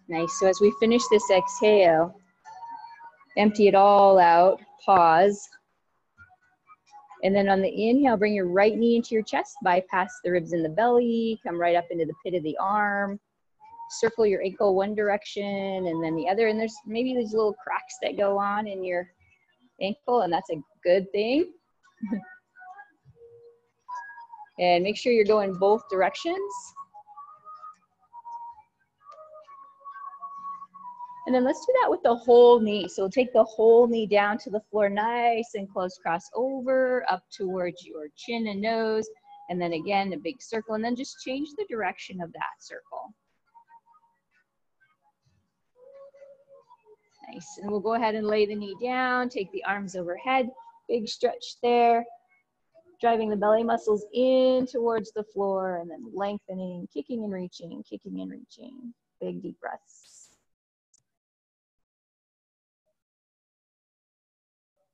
Nice. So as we finish this exhale, empty it all out, pause. And then on the inhale, bring your right knee into your chest, bypass the ribs in the belly, come right up into the pit of the arm. Circle your ankle one direction and then the other. And there's maybe these little cracks that go on in your ankle, and that's a good thing. And make sure you're going both directions. And then let's do that with the whole knee. So take the whole knee down to the floor, nice and close, cross over, up towards your chin and nose. And then again, a big circle, and then just change the direction of that circle. Nice, and we'll go ahead and lay the knee down, take the arms overhead, big stretch there. Driving the belly muscles in towards the floor and then lengthening, kicking and reaching, kicking and reaching. Big deep breaths.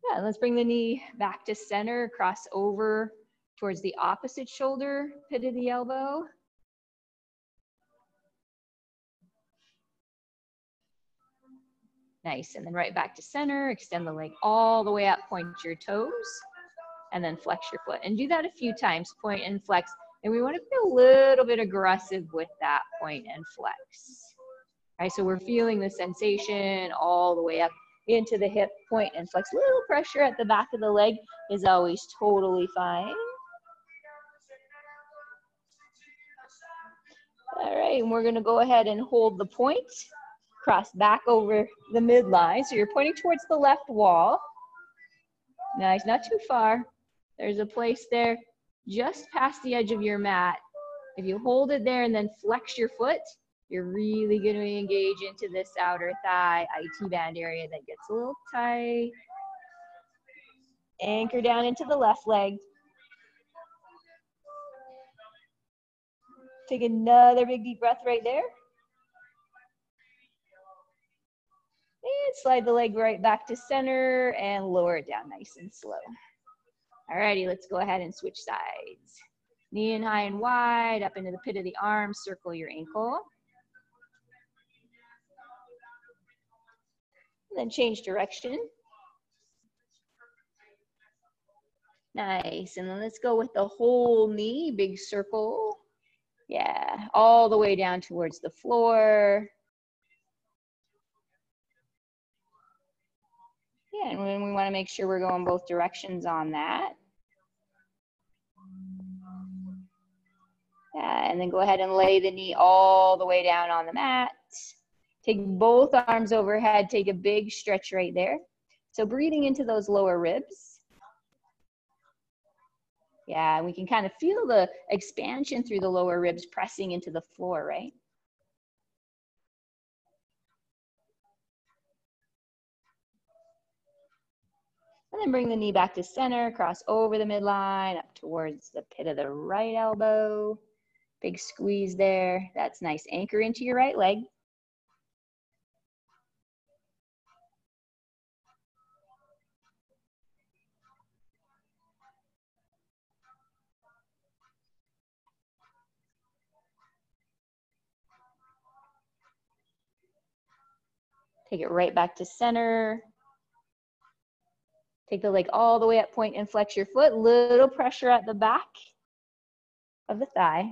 Yeah, and let's bring the knee back to center, cross over towards the opposite shoulder, pit of the elbow. Nice, and then right back to center, extend the leg all the way up, point your toes, and then flex your foot. And do that a few times, point and flex. And we want to be a little bit aggressive with that point and flex. All right, so we're feeling the sensation all the way up into the hip, point and flex. Little pressure at the back of the leg is always totally fine. All right, and we're gonna go ahead and hold the point, cross back over the midline. So you're pointing towards the left wall. Nice, not too far. There's a place there just past the edge of your mat. If you hold it there and then flex your foot, you're really going to engage into this outer thigh, IT band area that gets a little tight. Anchor down into the left leg. Take another big deep breath right there. And slide the leg right back to center and lower it down nice and slow. Alrighty, let's go ahead and switch sides. Knee in high and wide, up into the pit of the arm, circle your ankle. And then change direction. Nice, and then let's go with the whole knee, big circle. Yeah, all the way down towards the floor. Yeah, and we want to make sure we're going both directions on that. Yeah, and then go ahead and lay the knee all the way down on the mat. Take both arms overhead, take a big stretch right there. So breathing into those lower ribs. Yeah, and we can kind of feel the expansion through the lower ribs pressing into the floor, right? And then bring the knee back to center, cross over the midline, up towards the pit of the right elbow. Big squeeze there. That's nice. Anchor into your right leg. Take it right back to center. Take the leg all the way up, point and flex your foot. Little pressure at the back of the thigh.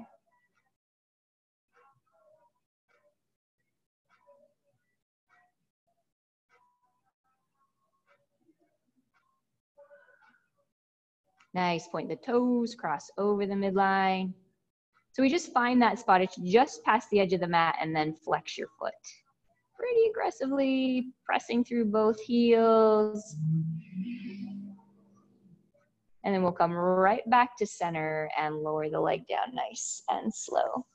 Nice, point the toes, cross over the midline. So we just find that spot, it's just past the edge of the mat, and then flex your foot. Pretty aggressively, pressing through both heels. And then we'll come right back to center and lower the leg down nice and slow.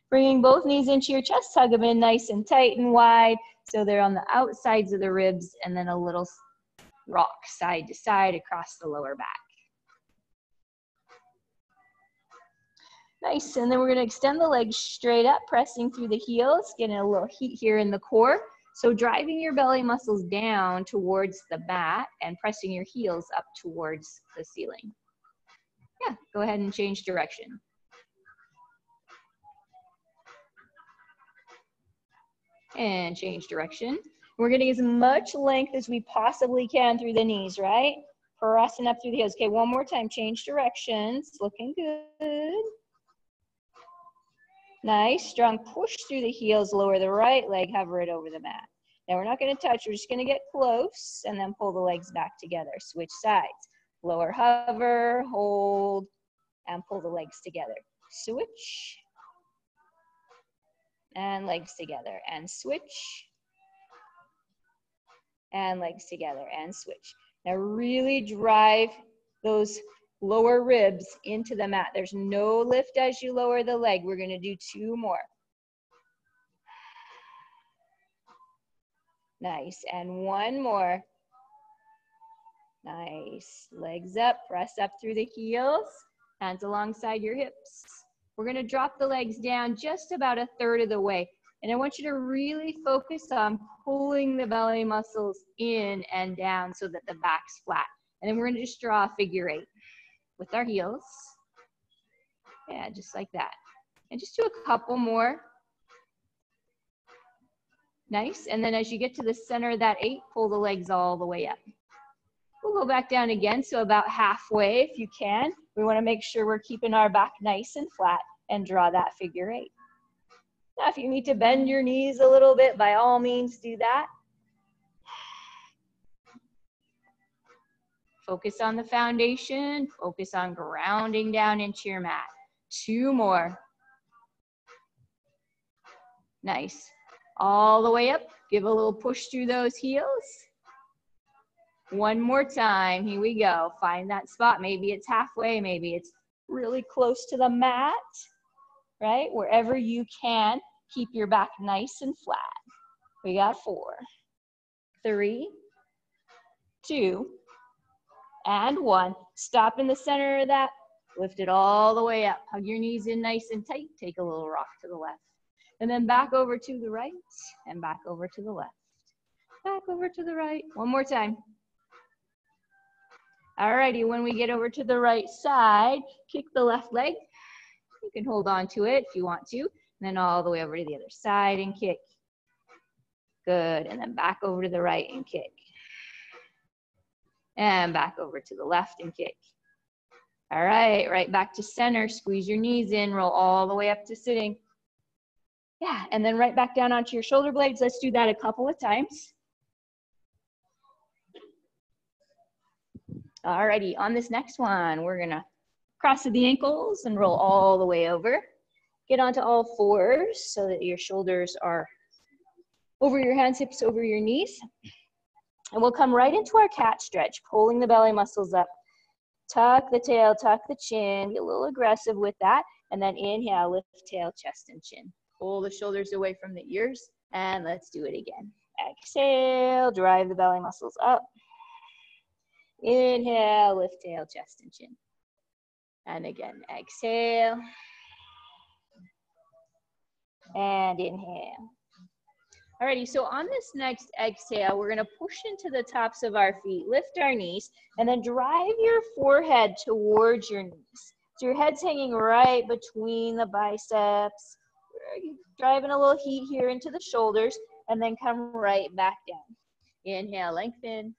Bringing both knees into your chest, hug them in nice and tight and wide so they're on the outsides of the ribs, and then a little rock side to side across the lower back. Nice, and then we're gonna extend the legs straight up, pressing through the heels, getting a little heat here in the core. So driving your belly muscles down towards the mat and pressing your heels up towards the ceiling. Yeah, go ahead and change direction. And change direction. We're getting as much length as we possibly can through the knees, right? Pressing up through the heels. Okay, one more time, change directions. Looking good. Nice, strong push through the heels, lower the right leg, hover it over the mat. Now we're not gonna touch, we're just gonna get close and then pull the legs back together. Switch sides. Lower hover, hold, and pull the legs together. Switch. And legs together, and switch. And legs together, and switch. Now really drive those lower ribs into the mat. There's no lift as you lower the leg. We're gonna do 2 more. Nice, and 1 more. Nice, legs up, press up through the heels, hands alongside your hips. We're gonna drop the legs down just about 1/3 of the way. And I want you to really focus on pulling the belly muscles in and down so that the back's flat. And then we're gonna just draw a figure 8 with our heels. Yeah, just like that. And just do a couple more. Nice, and then as you get to the center of that 8, pull the legs all the way up. We'll go back down again, so about halfway if you can. We wanna make sure we're keeping our back nice and flat and draw that figure 8. Now if you need to bend your knees a little bit, by all means do that. Focus on the foundation, focus on grounding down into your mat. 2 more. Nice. All the way up, give a little push through those heels. 1 more time, here we go. Find that spot, maybe it's halfway, maybe it's really close to the mat, right? Wherever you can, keep your back nice and flat. We got 4, 3, 2, and 1. Stop in the center of that, lift it all the way up. Hug your knees in nice and tight, take a little rock to the left. And then back over to the right, and back over to the left. Back over to the right, 1 more time. Alrighty, when we get over to the right side, kick the left leg. You can hold on to it if you want to. And then all the way over to the other side and kick. Good, and then back over to the right and kick. And back over to the left and kick. All right, right back to center, squeeze your knees in, roll all the way up to sitting. Yeah, and then right back down onto your shoulder blades. Let's do that a couple of times. Alrighty, on this next one, we're gonna cross the ankles and roll all the way over. Get onto all 4s so that your shoulders are over your hands, hips over your knees. And we'll come right into our cat stretch, pulling the belly muscles up. Tuck the tail, tuck the chin, be a little aggressive with that. And then inhale, lift tail, chest, and chin. Pull the shoulders away from the ears, and let's do it again. Exhale, drive the belly muscles up. Inhale, lift tail, chest, and chin. And again, exhale. And inhale. Alrighty, so on this next exhale, we're gonna push into the tops of our feet, lift our knees, and then drive your forehead towards your knees. So your head's hanging right between the biceps. Driving a little heat here into the shoulders, and then come right back down. Inhale, lengthen.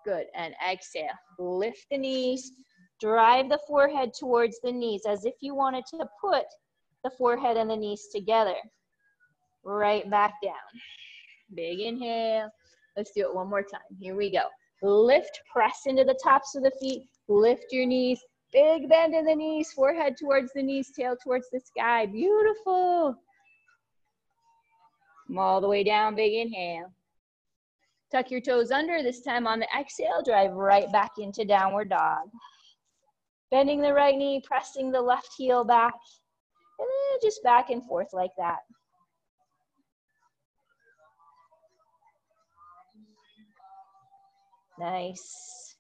Good, and exhale. Lift the knees, drive the forehead towards the knees as if you wanted to put the forehead and the knees together. Right back down. Big inhale. Let's do it 1 more time. Here we go. Lift, press into the tops of the feet. Lift your knees. Big bend in the knees. Forehead towards the knees, tail towards the sky. Beautiful. Come all the way down. Big inhale. Tuck your toes under. This time on the exhale, drive right back into downward dog. Bending the right knee, pressing the left heel back, and then just back and forth like that. Nice.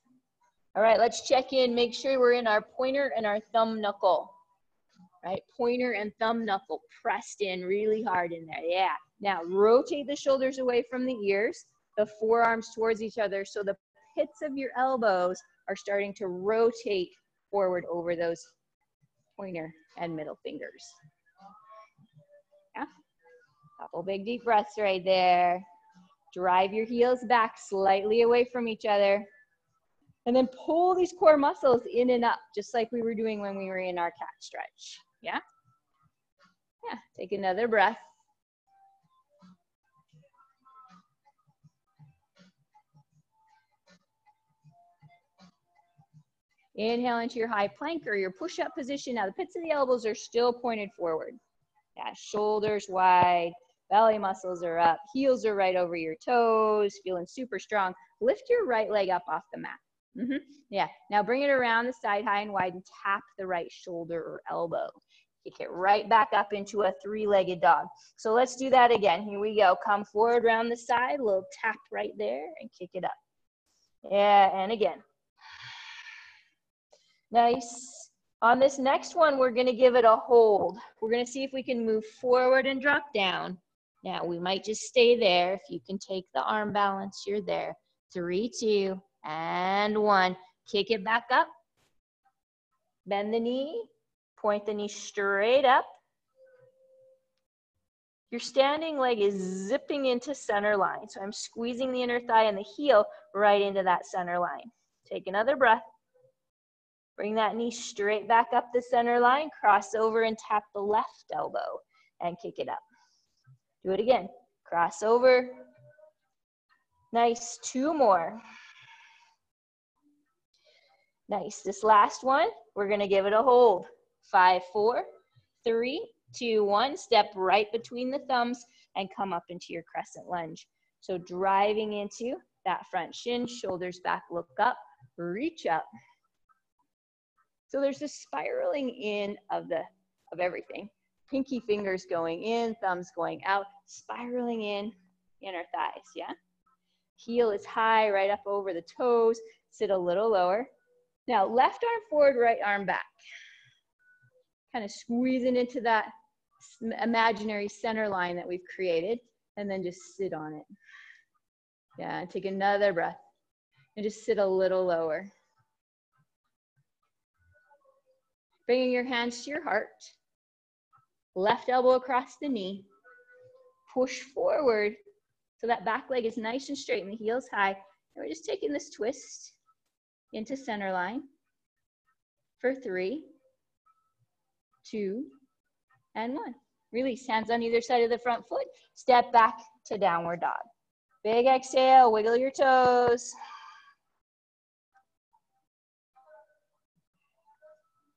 All right, let's check in, make sure we're in our pointer and our thumb knuckle. Right, pointer and thumb knuckle pressed in really hard in there, yeah. Now rotate the shoulders away from the ears, the forearms towards each other, so the pits of your elbows are starting to rotate forward over those pointer and middle fingers. Yeah, couple big deep breaths right there. Drive your heels back slightly away from each other. And then pull these core muscles in and up, just like we were doing when we were in our cat stretch. Yeah? Yeah, take another breath. Inhale into your high plank or your push-up position. Now the pits of the elbows are still pointed forward. Yeah, shoulders wide, belly muscles are up, heels are right over your toes, feeling super strong. Lift your right leg up off the mat. Yeah, now bring it around the side high and wide and tap the right shoulder or elbow. Kick it right back up into a three-legged dog. So let's do that again. Here we go. Come forward around the side, a little tap right there and kick it up. Yeah, and again. Nice. On this next one, we're going to give it a hold. We're going to see if we can move forward and drop down. Now, we might just stay there. If you can take the arm balance, you're there. 3, 2, and 1. Kick it back up. Bend the knee. Point the knee straight up. Your standing leg is zipping into center line. So I'm squeezing the inner thigh and the heel right into that center line. Take another breath. Bring that knee straight back up the center line. Cross over and tap the left elbow and kick it up. Do it again. Cross over. Nice. 2 more. Nice. This last one, we're going to give it a hold. 5, 4, 3, 2, 1. Step right between the thumbs and come up into your crescent lunge. So driving into that front shin, shoulders back, look up, reach up. So there's this spiraling in of everything. Pinky fingers going in, thumbs going out, spiraling in, inner thighs, yeah? Heel is high, right up over the toes, sit a little lower. Now, left arm forward, right arm back. Kind of squeezing into that imaginary center line that we've created, and then just sit on it. Yeah, and take another breath, and just sit a little lower. Bringing your hands to your heart. Left elbow across the knee. Push forward so that back leg is nice and straight and the heel's high. And we're just taking this twist into center line for 3, 2, and 1. Release, hands on either side of the front foot. Step back to downward dog. Big exhale, wiggle your toes.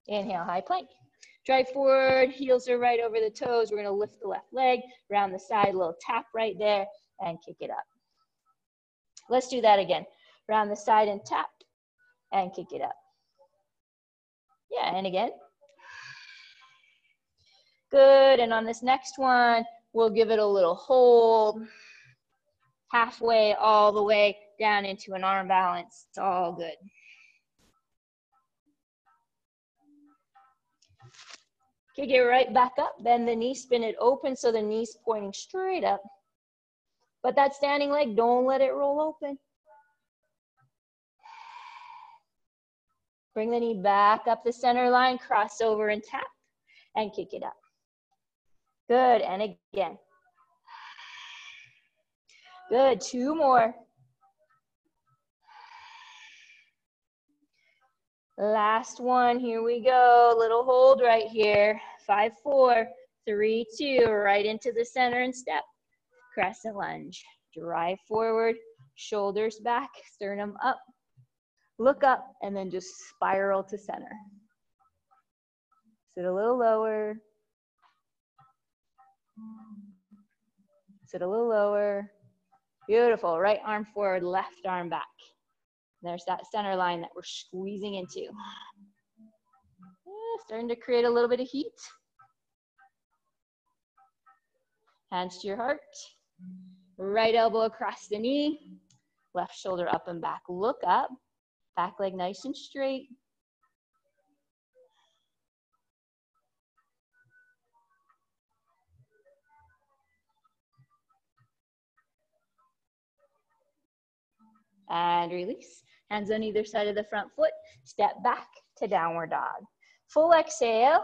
Inhale, high plank. Drive forward, heels are right over the toes. We're gonna lift the left leg, around the side, a little tap right there, and kick it up. Let's do that again. Round the side and tap, and kick it up. Yeah, and again. Good, and on this next one, we'll give it a little hold. Halfway, all the way down into an arm balance. It's all good. Kick it right back up, bend the knee, spin it open so the knee's pointing straight up. But that standing leg, don't let it roll open. Bring the knee back up the center line, cross over and tap, and kick it up. Good, and again. Good, 2 more. Last one, here we go. Little hold right here. 5, 4, 3, 2, right into the center and step. Crescent lunge. Drive forward, shoulders back, sternum up. Look up, and then just spiral to center. Sit a little lower. Sit a little lower. Beautiful. Right arm forward, left arm back. There's that center line that we're squeezing into. starting to create a little bit of heat. Hands to your heart. Right elbow across the knee. Left shoulder up and back. Look up. Back leg nice and straight. And release. Hands on either side of the front foot. Step back to downward dog. Full exhale.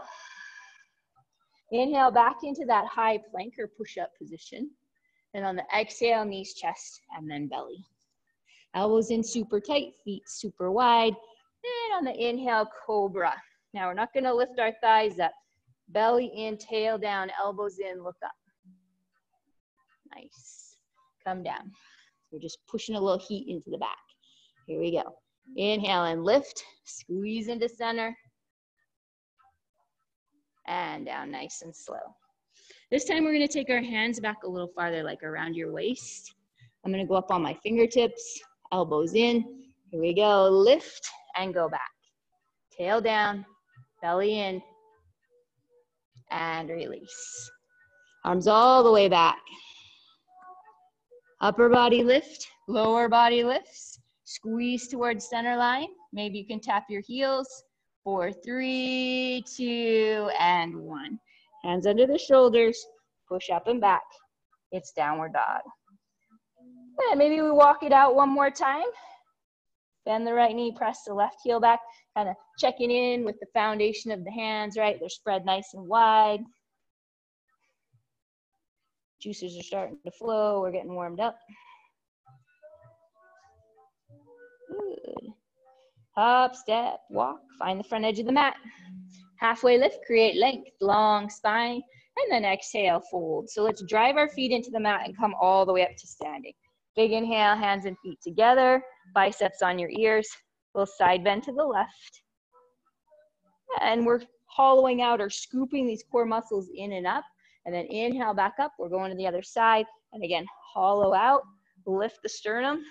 Inhale back into that high plank or push-up position. And on the exhale, knees, chest, and then belly. Elbows in super tight, feet super wide. And on the inhale, cobra. Now we're not gonna lift our thighs up. Belly in, tail down, elbows in, look up. Nice. Come down. We're just pushing a little heat into the back. Here we go. Inhale and lift, squeeze into center. And down nice and slow. This time we're gonna take our hands back a little farther, like around your waist. I'm gonna go up on my fingertips, elbows in. Here we go, lift and go back. Tail down, belly in, and release. Arms all the way back. Upper body lift, lower body lifts. Squeeze towards center line. Maybe you can tap your heels. 4, 3, 2, and 1. Hands under the shoulders, push up and back. It's downward dog. And maybe we walk it out one more time. Bend the right knee, press the left heel back, kind of checking in with the foundation of the hands, right? They're spread nice and wide. Juices are starting to flow, we're getting warmed up. Good. Hop, step, walk, find the front edge of the mat. Halfway lift, create length, long spine, and then exhale, fold. So let's drive our feet into the mat and come all the way up to standing. Big inhale, hands and feet together, biceps on your ears. We'll side bend to the left. And we're hollowing out or scooping these core muscles in and up. And then inhale back up, we're going to the other side. And again, hollow out, lift the sternum.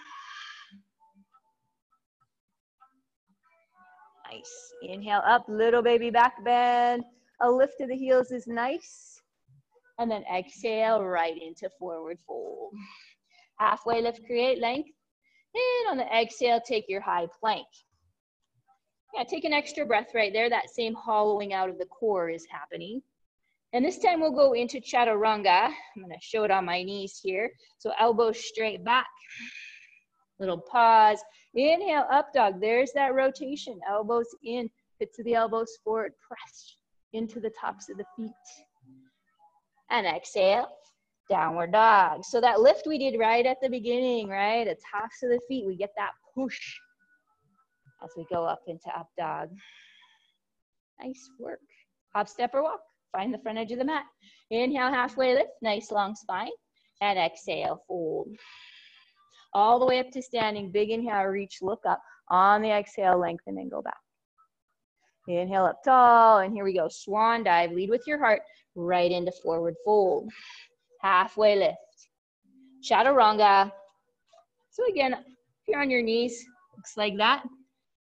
Nice. Inhale up, little baby back bend. A lift to the heels is nice. And then exhale right into forward fold. Halfway lift, create length. And on the exhale, take your high plank. Yeah, take an extra breath right there. That same hollowing out of the core is happening. And this time we'll go into chaturanga. I'm gonna show it on my knees here. So elbows straight back. Little pause. Inhale, up dog. There's that rotation. Elbows in, pits of the elbows forward, press into the tops of the feet. And exhale, downward dog. So that lift we did right at the beginning, right? The tops of the feet, we get that push as we go up into up dog. Nice work. Hop, step, or walk. Find the front edge of the mat. Inhale, halfway lift, nice long spine. And exhale, fold. All the way up to standing, big inhale, reach, look up. On the exhale, lengthen and go back. Inhale up tall, and here we go. Swan dive, lead with your heart, right into forward fold. Halfway lift. Chaturanga. So again, if you're on your knees, looks like that.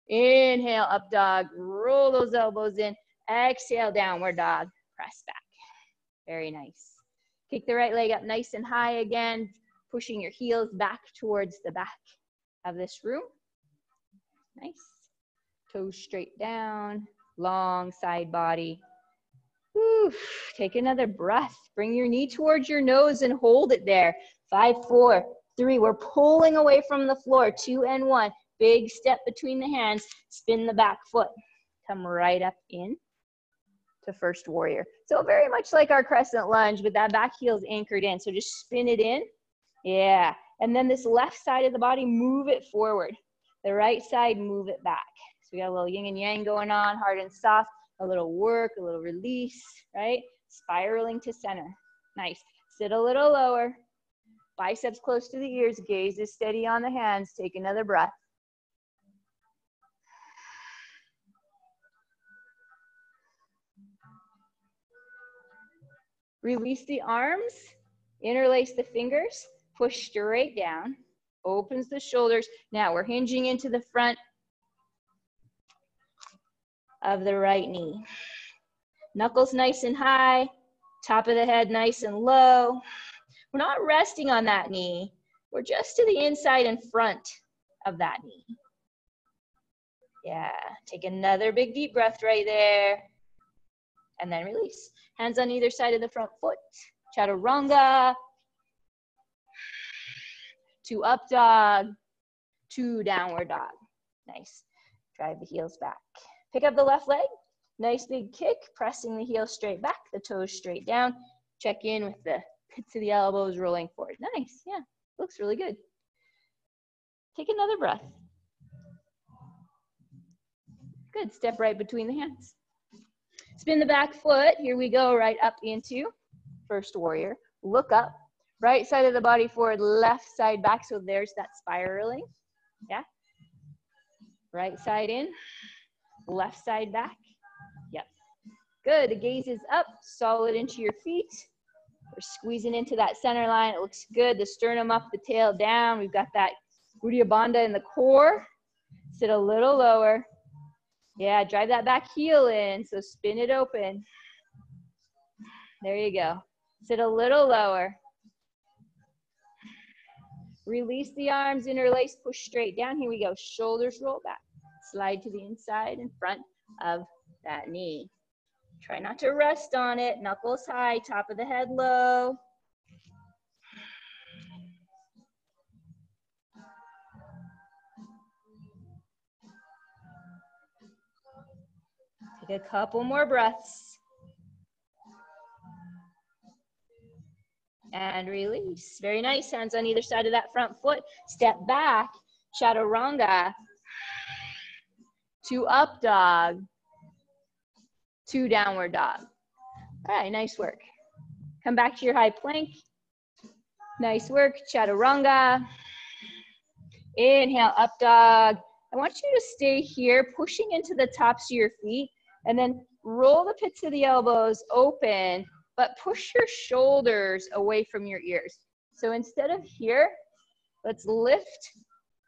Inhale, up dog, roll those elbows in. Exhale, downward dog, press back. Very nice. Kick the right leg up nice and high again, pushing your heels back towards the back of this room. Nice. Toes straight down, long side body. Whew. Take another breath. Bring your knee towards your nose and hold it there. 5, 4, 3. We're pulling away from the floor. 2 and 1. Big step between the hands. Spin the back foot. Come right up in to first warrior. So very much like our crescent lunge, but that back heel is anchored in. So just spin it in. Yeah. And then this left side of the body, move it forward. The right side, move it back. So we got a little yin and yang going on, hard and soft, a little work, a little release, right? Spiraling to center. Nice. Sit a little lower. Biceps close to the ears, gaze is steady on the hands. Take another breath. Release the arms, interlace the fingers, push straight down, opens the shoulders. Now we're hinging into the front. of the right knee. Knuckles nice and high, top of the head nice and low. We're not resting on that knee. We're just to the inside and front of that knee. Yeah, take another big deep breath right there. And then release. Hands on either side of the front foot. Chaturanga. To up dog. To downward dog. Nice. Drive the heels back. Pick up the left leg. Nice big kick. Pressing the heels straight back. The toes straight down. Check in with the pits of the elbows rolling forward. Nice. Yeah. Looks really good. Take another breath. Good. Step right between the hands. Spin the back foot. Here we go. Right up into first warrior. Look up. Right side of the body forward, left side back. So there's that spiraling. Yeah. Right side in, left side back. Yep. Good. The gaze is up, solid into your feet. We're squeezing into that center line. It looks good. The sternum up, the tail down. We've got that Uddiyana Bandha in the core. Sit a little lower. Yeah, drive that back heel in. So spin it open. There you go. Sit a little lower. Release the arms, interlace, push straight down. Here we go. Shoulders roll back. Slide to the inside in front of that knee. Try not to rest on it. Knuckles high, top of the head low. Take a couple more breaths. And release. Very nice. Hands on either side of that front foot. Step back. Chaturanga. To up dog. To downward dog. All right, nice work. Come back to your high plank. Nice work. Chaturanga. Inhale, up dog. I want you to stay here, pushing into the tops of your feet, and then roll the pits of the elbows open, but push your shoulders away from your ears. So instead of here, let's lift,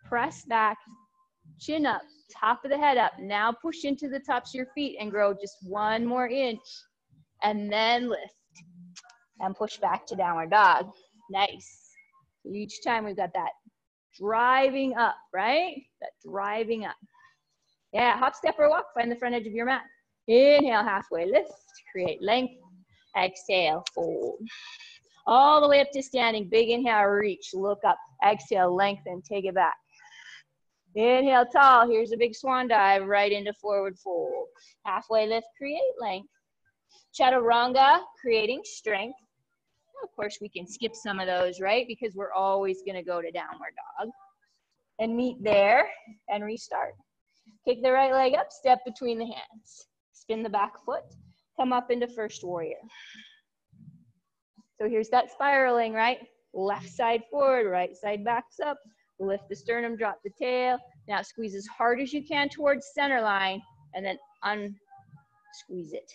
press back, chin up, top of the head up. Now push into the tops of your feet and grow just one more inch, and then lift and push back to downward dog. Nice. So each time we've got that driving up, right? That driving up. Yeah, hop, step, or walk. Find the front edge of your mat. Inhale, halfway lift, create length. Exhale, fold. All the way up to standing. Big inhale, reach, look up. Exhale, lengthen, take it back. Inhale, tall. Here's a big swan dive right into forward fold. Halfway lift, create length. Chaturanga, creating strength. Of course, we can skip some of those, right? Because we're always going to go to downward dog. And meet there and restart. Kick the right leg up, step between the hands. Spin the back foot. Come up into first warrior. So here's that spiraling, right? Left side forward, right side backs up. Lift the sternum, drop the tail. Now squeeze as hard as you can towards center line, and then unsqueeze it.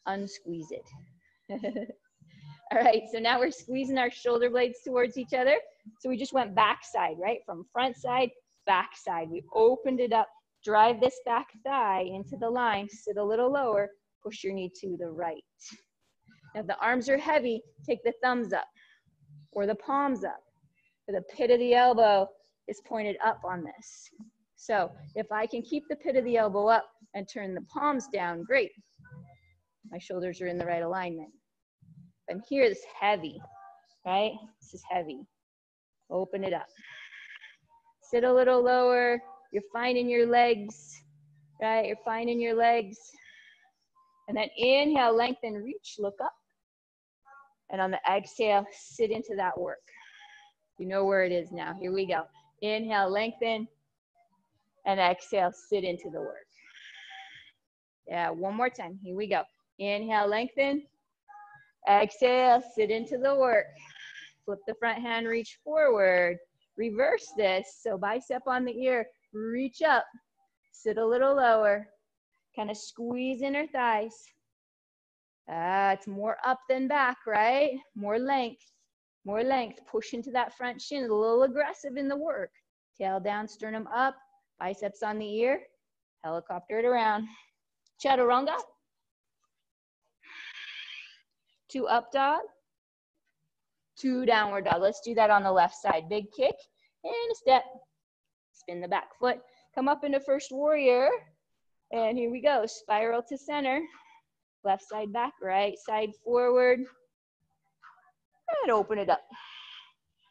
Unsqueeze it. All right, so now we're squeezing our shoulder blades towards each other. So we just went back side, right? From front side, back side. We opened it up. Drive this back thigh into the line. Sit a little lower. Push your knee to the right. Now, if the arms are heavy, take the thumbs up or the palms up. The pit of the elbow is pointed up on this. So if I can keep the pit of the elbow up and turn the palms down, great. My shoulders are in the right alignment. If I'm here, this is heavy, right? This is heavy. Open it up. Sit a little lower. You're finding your legs, right? You're finding your legs. And then inhale, lengthen, reach, look up. And on the exhale, sit into that work. You know where it is now. Here we go. Inhale, lengthen. And exhale, sit into the work. Yeah, one more time. Here we go. Inhale, lengthen. Exhale, sit into the work. Flip the front hand, reach forward. Reverse this. So bicep on the ear, reach up. Sit a little lower. Kind of squeeze inner thighs. It's more up than back, right? More length. More length. Push into that front shin. A little aggressive in the work. Tail down, sternum up. Biceps on the ear. Helicopter it around. Chaturanga. 2 up dog. 2 downward dog. Let's do that on the left side. Big kick and a step. Spin the back foot. Come up into first warrior. And here we go. Spiral to center. Left side back, right side forward. And open it up.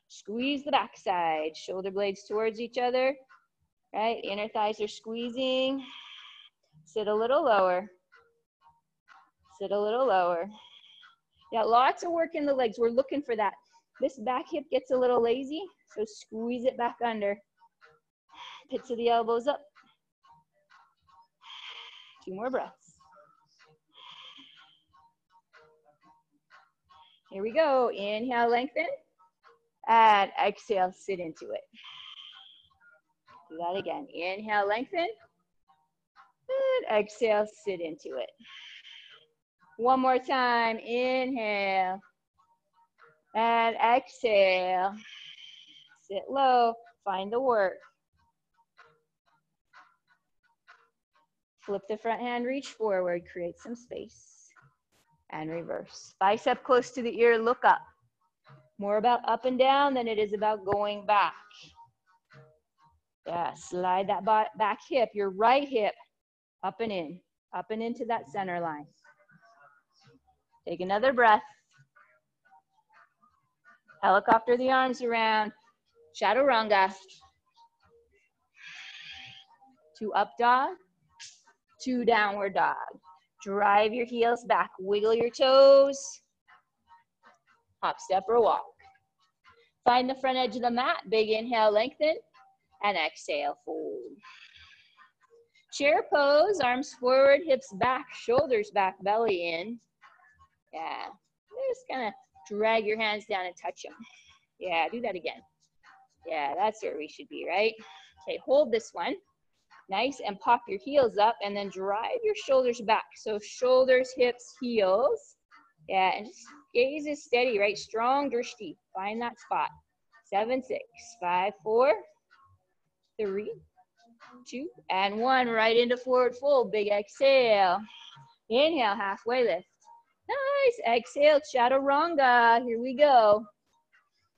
Squeeze the back side. Shoulder blades towards each other. Right, inner thighs are squeezing. Sit a little lower. Sit a little lower. Yeah, lots of work in the legs. We're looking for that. This back hip gets a little lazy, so squeeze it back under. Pits of the elbows up. 2 more breaths. Here we go. Inhale, lengthen. And exhale, sit into it. Do that again. Inhale, lengthen. And exhale, sit into it. One more time. Inhale. And exhale. Sit low. Find the work. Flip the front hand, reach forward, create some space. And reverse. Bicep close to the ear, look up. More about up and down than it is about going back. Yeah, slide that back hip, your right hip, up and into that center line. Take another breath. Helicopter the arms around. Chaturanga. 2 up dog. 2 downward dog. Drive your heels back. Wiggle your toes. Hop, step, or walk. Find the front edge of the mat. Big inhale, lengthen. And exhale, fold. Chair pose. Arms forward, hips back, shoulders back, belly in. Yeah. Just kind of drag your hands down and touch them. Yeah, do that again. Yeah, that's where we should be, right? Okay, hold this one. Nice, and pop your heels up and then drive your shoulders back. So shoulders, hips, heels. Yeah, and just gaze is steady, right? Strong drishti. Find that spot. 7, 6, 5, 4, 3, 2, and 1. Right into forward fold. Big exhale. Inhale, halfway lift. Nice. Exhale, chaturanga. Here we go.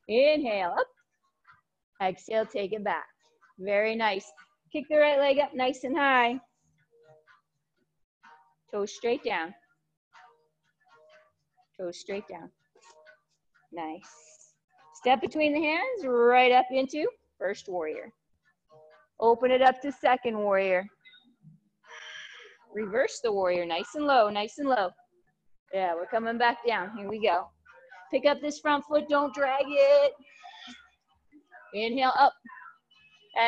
Inhale, up. Exhale, take it back. Very nice. Kick the right leg up nice and high. Toes straight down. Toes straight down. Nice. Step between the hands, right up into first warrior. Open it up to second warrior. Reverse the warrior, nice and low, nice and low. Yeah, we're coming back down. Here we go. Pick up this front foot, don't drag it. Inhale, up.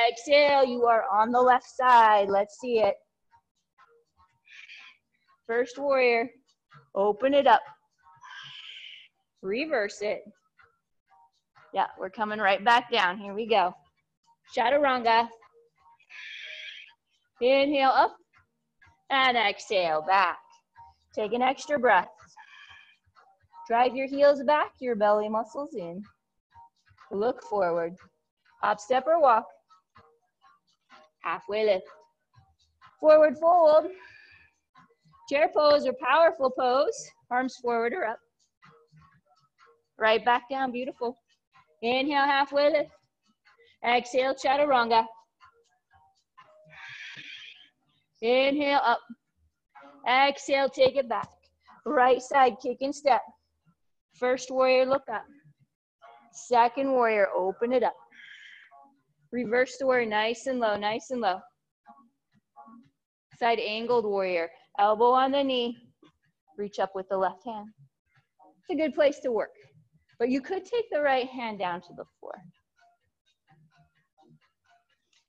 Exhale, you are on the left side. Let's see it. First warrior, open it up. Reverse it. Yeah, we're coming right back down. Here we go. Chaturanga. Inhale, up. And exhale, back. Take an extra breath. Drive your heels back, your belly muscles in. Look forward. Hop, step, or walk. Halfway lift. Forward fold. Chair pose or powerful pose. Arms forward or up. Right back down, beautiful. Inhale, halfway lift. Exhale, chaturanga. Inhale, up. Exhale, take it back. Right side, kick and step. First warrior, look up. Second warrior, open it up. Reverse the warrior, nice and low, nice and low. Side angled warrior, elbow on the knee. Reach up with the left hand. It's a good place to work. But you could take the right hand down to the floor.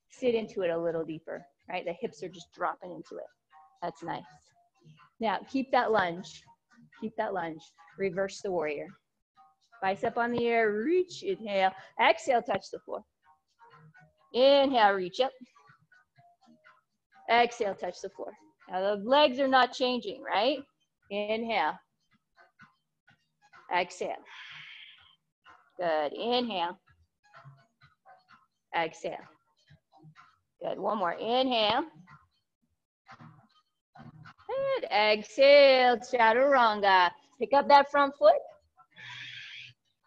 Sit into it a little deeper, right? The hips are just dropping into it. That's nice. Now, keep that lunge. Keep that lunge. Reverse the warrior. Bicep on the air, reach, inhale. Exhale, touch the floor. Inhale, reach up. Exhale, touch the floor. Now the legs are not changing, right? Inhale. Exhale. Good. Inhale. Exhale. Good. One more. Inhale. Good. Exhale, chaturanga. Pick up that front foot.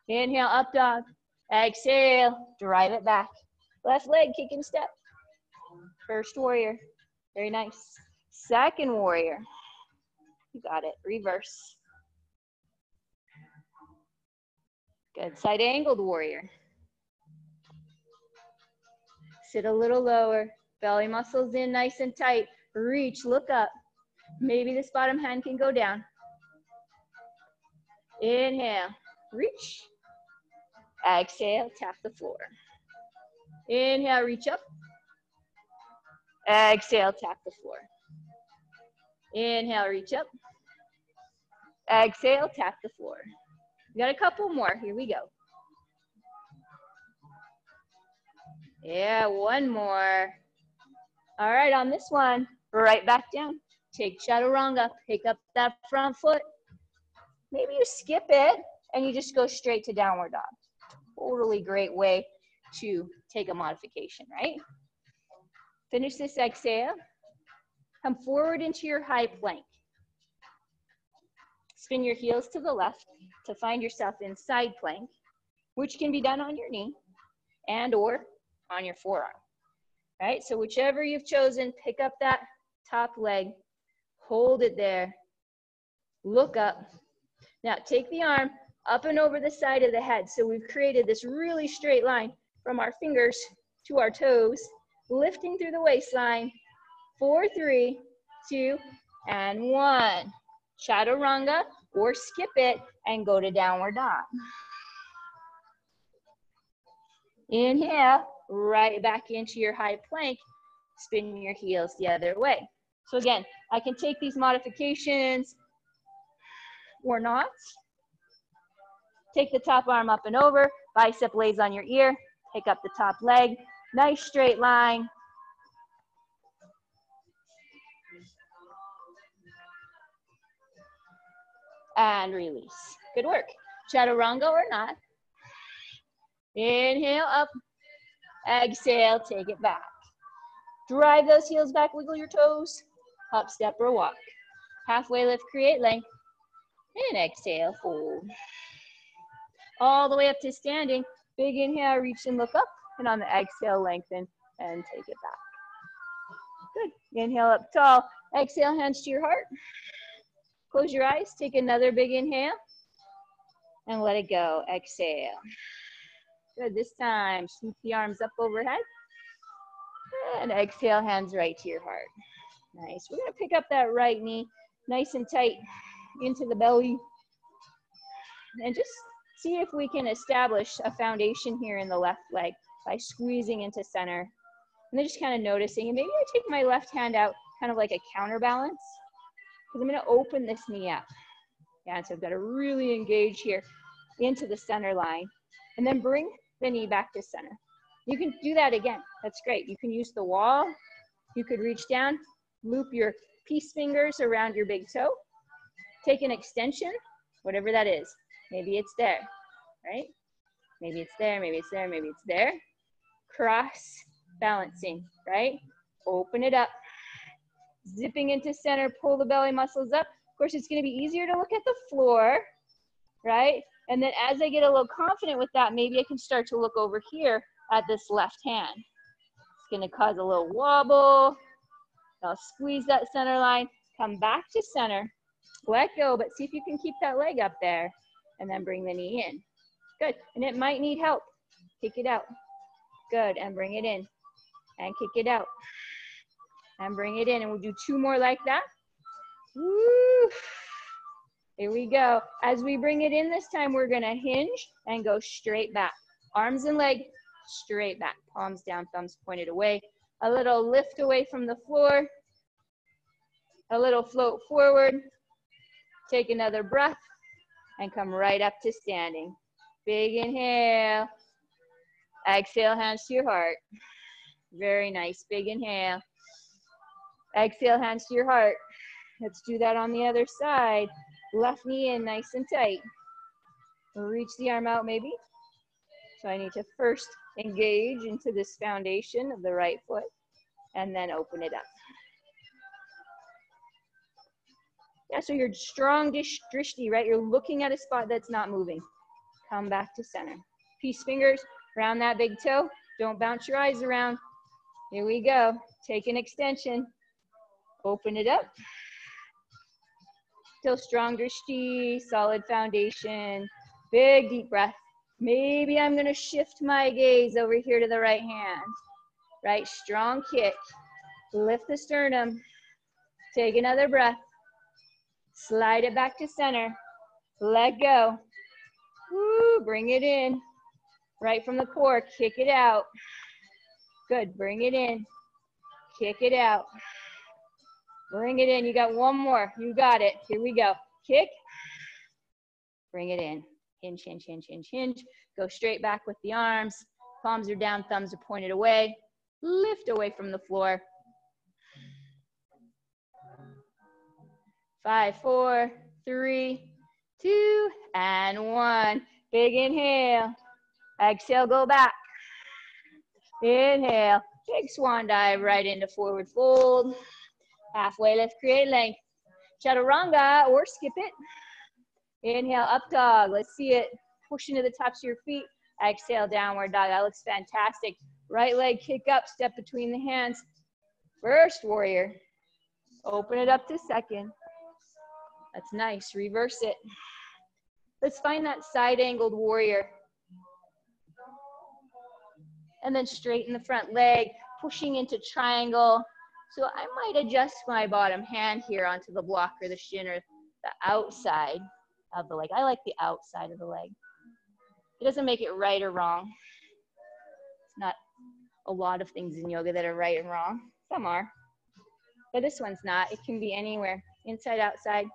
Inhale, up dog. Exhale, drive it back. Left leg, kick and step. First warrior. Very nice. Second warrior. You got it. Reverse. Good. Side angled warrior. Sit a little lower. Belly muscles in nice and tight. Reach, look up. Maybe this bottom hand can go down. Inhale, reach. Exhale, tap the floor. Inhale, reach up. Exhale, tap the floor. Inhale, reach up. Exhale, tap the floor. We got a couple more. Here we go. Yeah, one more. All right, on this one, right back down. Take chaturanga, pick up that front foot. Maybe you skip it and you just go straight to downward dog. Totally great way to take a modification, right? Finish this exhale. Come forward into your high plank. Spin your heels to the left to find yourself in side plank, which can be done on your knee and or on your forearm, right? So whichever you've chosen, pick up that top leg, hold it there, look up. Now take the arm up and over the side of the head. So we've created this really straight line from our fingers to our toes, lifting through the waistline. 4, 3, 2, and 1. Chaturanga or skip it and go to downward dog. Inhale, right back into your high plank. Spin your heels the other way. So again, I can take these modifications or not. Take the top arm up and over, bicep lays on your ear, pick up the top leg, nice straight line. And release. Good work. Chaturanga or not. Inhale up, exhale, take it back. Drive those heels back, wiggle your toes, hop, step, or walk. Halfway lift, create length, and exhale, fold. All the way up to standing. Big inhale, reach and look up, and on the exhale, lengthen and take it back. Good. Inhale up tall, exhale, hands to your heart. Close your eyes, take another big inhale, and let it go. Exhale. Good, this time, sweep the arms up overhead. And exhale, hands right to your heart. Nice. We're gonna pick up that right knee, nice and tight into the belly. And just see if we can establish a foundation here in the left leg by squeezing into center. And then just kind of noticing, and maybe I take my left hand out kind of like a counterbalance, because I'm gonna open this knee up. Yeah, so I've got to really engage here into the center line, and then bring the knee back to center. You can do that again, that's great. You can use the wall, you could reach down, loop your peace fingers around your big toe, take an extension, whatever that is. Maybe it's there, right? Maybe it's there, maybe it's there, maybe it's there. Cross balancing, right? Open it up. Zipping into center, pull the belly muscles up. Of course, it's gonna be easier to look at the floor, right? And then as I get a little confident with that, maybe I can start to look over here at this left hand. It's gonna cause a little wobble. I'll squeeze that center line, come back to center, let go, but see if you can keep that leg up there, and then bring the knee in. Good, and it might need help. Kick it out. Good, and bring it in, and kick it out, and bring it in, and we'll do 2 more like that. Woo. Here we go. As we bring it in this time, we're gonna hinge and go straight back. Arms and leg straight back. Palms down, thumbs pointed away. A little lift away from the floor. A little float forward. Take another breath and come right up to standing. Big inhale. Exhale, hands to your heart. Very nice. Big inhale. Exhale, hands to your heart. Let's do that on the other side. Left knee in nice and tight. Reach the arm out maybe. So I need to first engage into this foundation of the right foot and then open it up. Yeah, so you're strong drishti, right? You're looking at a spot that's not moving. Come back to center. Peace fingers around that big toe. Don't bounce your eyes around. Here we go. Take an extension. Open it up. Still strong drishti, solid foundation. Big deep breath. Maybe I'm gonna shift my gaze over here to the right hand. Right, strong kick. Lift the sternum. Take another breath. Slide it back to center. Let go. Woo, bring it in. Right from the core, kick it out. Good, bring it in. Kick it out. Bring it in, you got one more. You got it, here we go. Kick. Bring it in. Hinge, hinge, hinge, hinge, hinge. Go straight back with the arms. Palms are down, thumbs are pointed away. Lift away from the floor. 5, 4, 3, 2, and 1. Big inhale. Exhale, go back. Inhale. Big swan dive right into forward fold. Halfway lift, create length. Chaturanga or skip it. Inhale, up dog. Let's see it. Push into the tops of your feet. Exhale, downward dog. That looks fantastic. Right leg kick up, step between the hands. First warrior. Open it up to second. That's nice. Reverse it. Let's find that side angled warrior. And then straighten the front leg, pushing into triangle. So I might adjust my bottom hand here onto the block or the shin or the outside of the leg. I like the outside of the leg. It doesn't make it right or wrong. It's not a lot of things in yoga that are right and wrong. Some are, but this one's not. It can be anywhere. Inside, outside,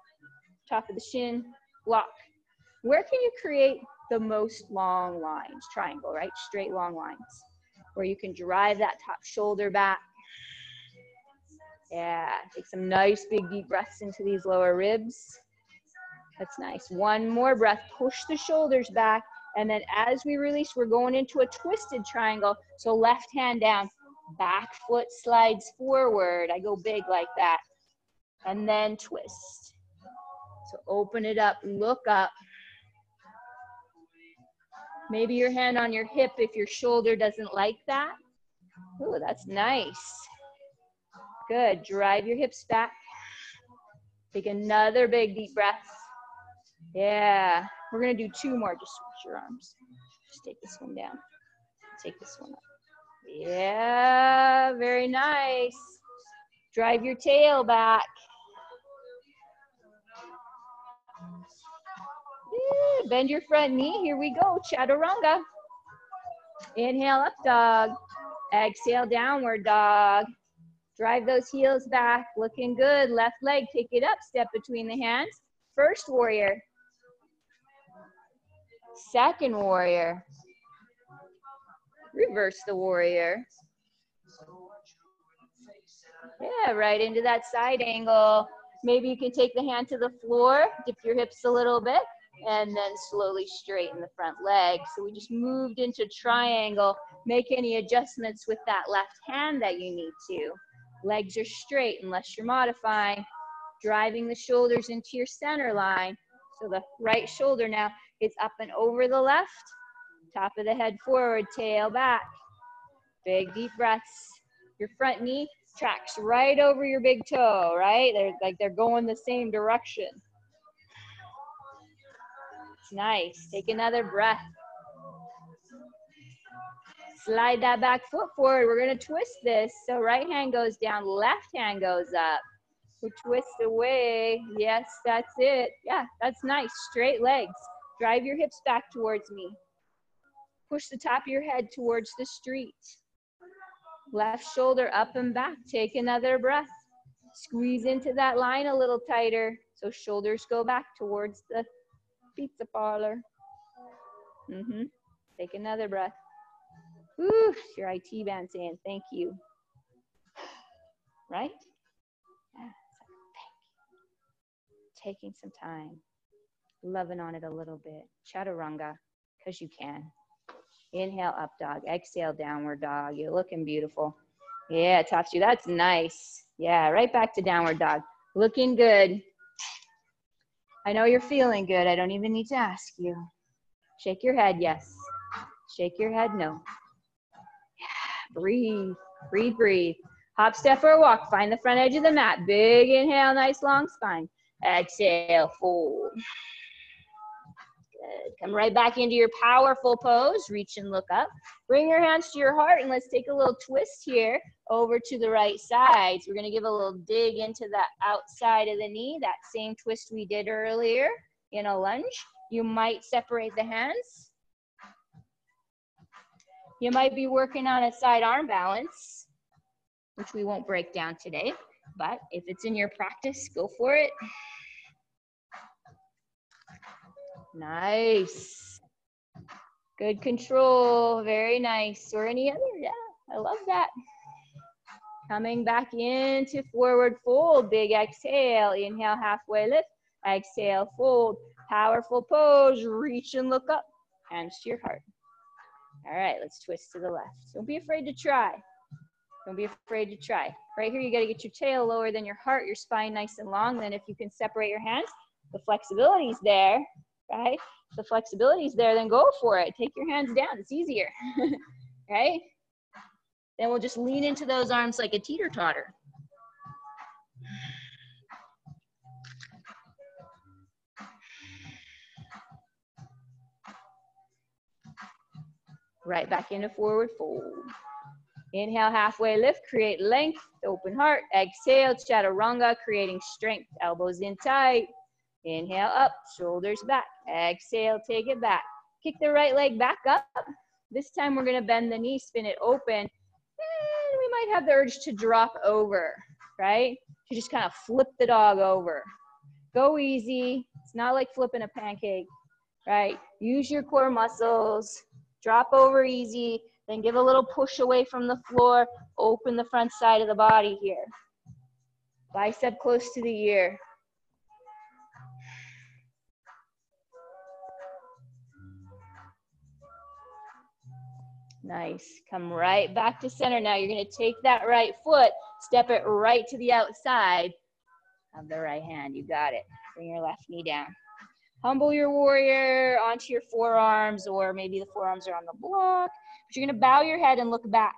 top of the shin, block. Where can you create the most long lines? Triangle, right? Straight long lines. Where you can drive that top shoulder back. Yeah, take some nice big deep breaths into these lower ribs. That's nice. One more breath. Push the shoulders back. And then as we release, we're going into a twisted triangle. So left hand down, back foot slides forward. I go big like that. And then twist. So open it up, look up. Maybe your hand on your hip if your shoulder doesn't like that. Ooh, that's nice. Good, drive your hips back. Take another big deep breath. Yeah, we're gonna do 2 more, just switch your arms. Just take this one down, take this one up. Yeah, very nice. Drive your tail back. Yeah, bend your front knee, here we go, chaturanga. Inhale, up dog. Exhale, downward dog. Drive those heels back, looking good. Left leg, kick it up, step between the hands. First warrior. Second warrior. Reverse the warrior. Yeah, right into that side angle. Maybe you can take the hand to the floor, dip your hips a little bit, and then slowly straighten the front leg. So we just moved into triangle. Make any adjustments with that left hand that you need to. Legs are straight unless you're modifying. Driving the shoulders into your center line. So the right shoulder now is up and over the left. Top of the head forward, tail back. Big deep breaths. Your front knee tracks right over your big toe, right? They're going the same direction. It's nice. Take another breath. Slide that back foot forward. We're gonna twist this. So right hand goes down, left hand goes up. We twist away. Yes, that's it. Yeah, that's nice. Straight legs. Drive your hips back towards me. Push the top of your head towards the street. Left shoulder up and back. Take another breath. Squeeze into that line a little tighter. So shoulders go back towards the pizza parlor. Take another breath. Woo, your IT band saying thank you. Right? Yeah, thank you. Taking some time. Loving on it a little bit. Chaturanga, because you can. Inhale, up dog. Exhale, downward dog. You're looking beautiful. Yeah, tops you. That's nice. Yeah, right back to downward dog. Looking good. I know you're feeling good. I don't even need to ask you. Shake your head, yes. Shake your head, no. Yeah, breathe, breathe, breathe. Hop, step, or walk. Find the front edge of the mat. Big inhale, nice long spine. Exhale, fold. Good. Come right back into your powerful pose. Reach and look up. Bring your hands to your heart, and let's take a little twist here over to the right side. So we're going to give a little dig into the outside of the knee, that same twist we did earlier in a lunge. You might separate the hands. You might be working on a side arm balance, which we won't break down today, but if it's in your practice, go for it. Nice. Good control. Very nice. Or any other. Yeah, I love that. Coming back into forward fold. Big exhale. Inhale, halfway lift. Exhale, fold. Powerful pose. Reach and look up. Hands to your heart. All right, let's twist to the left. Don't be afraid to try. Don't be afraid to try. Right here, you got to get your tail lower than your heart, your spine nice and long. Then if you can separate your hands, the flexibility's there, right? The flexibility's there, then go for it. Take your hands down. It's easier, right? Then we'll just lean into those arms like a teeter-totter. Right back into forward fold. Inhale, halfway lift, create length, open heart. Exhale, chaturanga, creating strength. Elbows in tight. Inhale up, shoulders back. Exhale, take it back. Kick the right leg back up. This time we're gonna bend the knee, spin it open. And we might have the urge to drop over, right? To just kind of flip the dog over. Go easy. It's not like flipping a pancake, right? Use your core muscles. Drop over easy. Then give a little push away from the floor. Open the front side of the body here. Bicep close to the ear. Nice. Come right back to center. Now you're going to take that right foot, step it right to the outside of the right hand. You got it. Bring your left knee down. Humble your warrior onto your forearms, or maybe the forearms are on the block. But you're going to bow your head and look back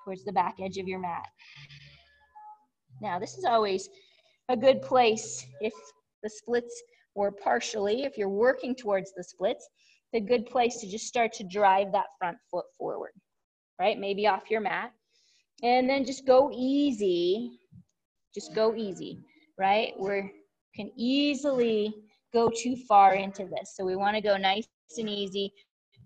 towards the back edge of your mat. Now, this is always a good place if the splits, or partially, if you're working towards the splits, it's a good place to just start to drive that front foot forward, right? Maybe off your mat. And then just go easy. Just go easy, right? We can easily go too far into this. So we want to go nice and easy.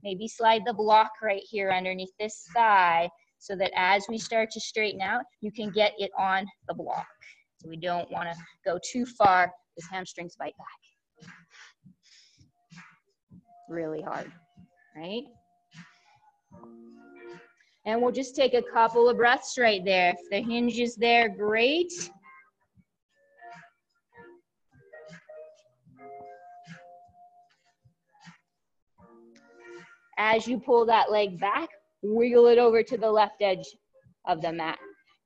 Maybe slide the block right here underneath this thigh so that as we start to straighten out, you can get it on the block. So we don't want to go too far because hamstrings bite back. Really hard, right? And we'll just take a couple of breaths right there. If the hinge is there, great. As you pull that leg back, wiggle it over to the left edge of the mat.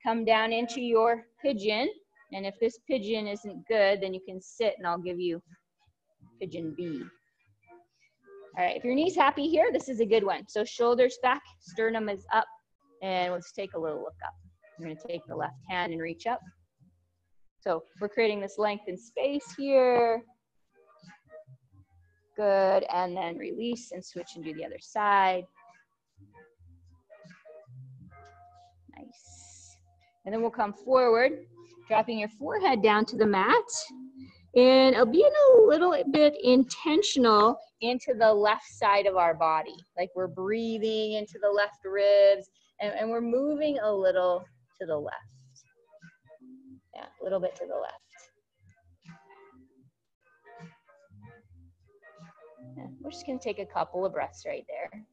Come down into your pigeon. And if this pigeon isn't good, then you can sit and I'll give you pigeon B. All right, if your knee's happy here, this is a good one. So shoulders back, sternum is up, and let's take a little look up. I'm gonna take the left hand and reach up. So we're creating this length and space here. Good, and then release and switch and do the other side. Nice. And then we'll come forward, dropping your forehead down to the mat. And it'll be a little bit intentional into the left side of our body. Like we're breathing into the left ribs and we're moving a little to the left. Yeah, a little bit to the left. Yeah, we're just gonna take a couple of breaths right there.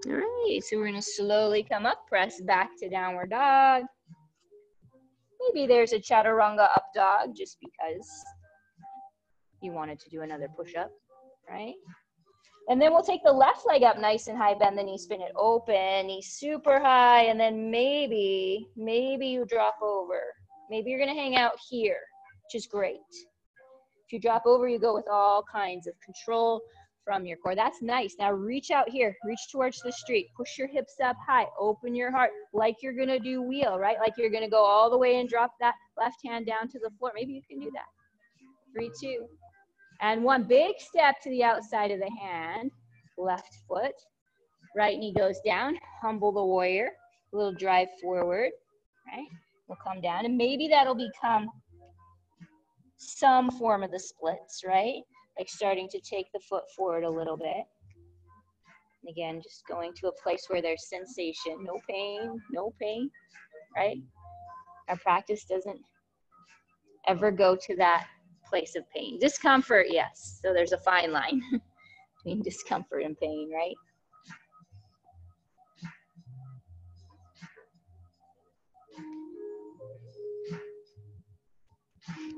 All right, so we're gonna slowly come up, press back to downward dog. Maybe there's a chaturanga up dog just because you wanted to do another push-up, right? And then we'll take the left leg up nice and high, bend the knee, spin it open, knee super high, and then maybe you drop over. Maybe you're gonna hang out here, which is great. If you drop over, you go with all kinds of control from your core. That's nice. Now reach out here, reach towards the street, push your hips up high, open your heart like you're gonna do wheel, right? Like you're gonna go all the way and drop that left hand down to the floor. Maybe you can do that. 3, 2, and 1. Big step to the outside of the hand, left foot, right knee goes down, humble the warrior, a little drive forward, right? We'll come down and maybe that'll become some form of the splits, right? Like starting to take the foot forward a little bit. And again, just going to a place where there's sensation, no pain, right? Our practice doesn't ever go to that place of pain. Discomfort, yes. So there's a fine line between discomfort and pain, right?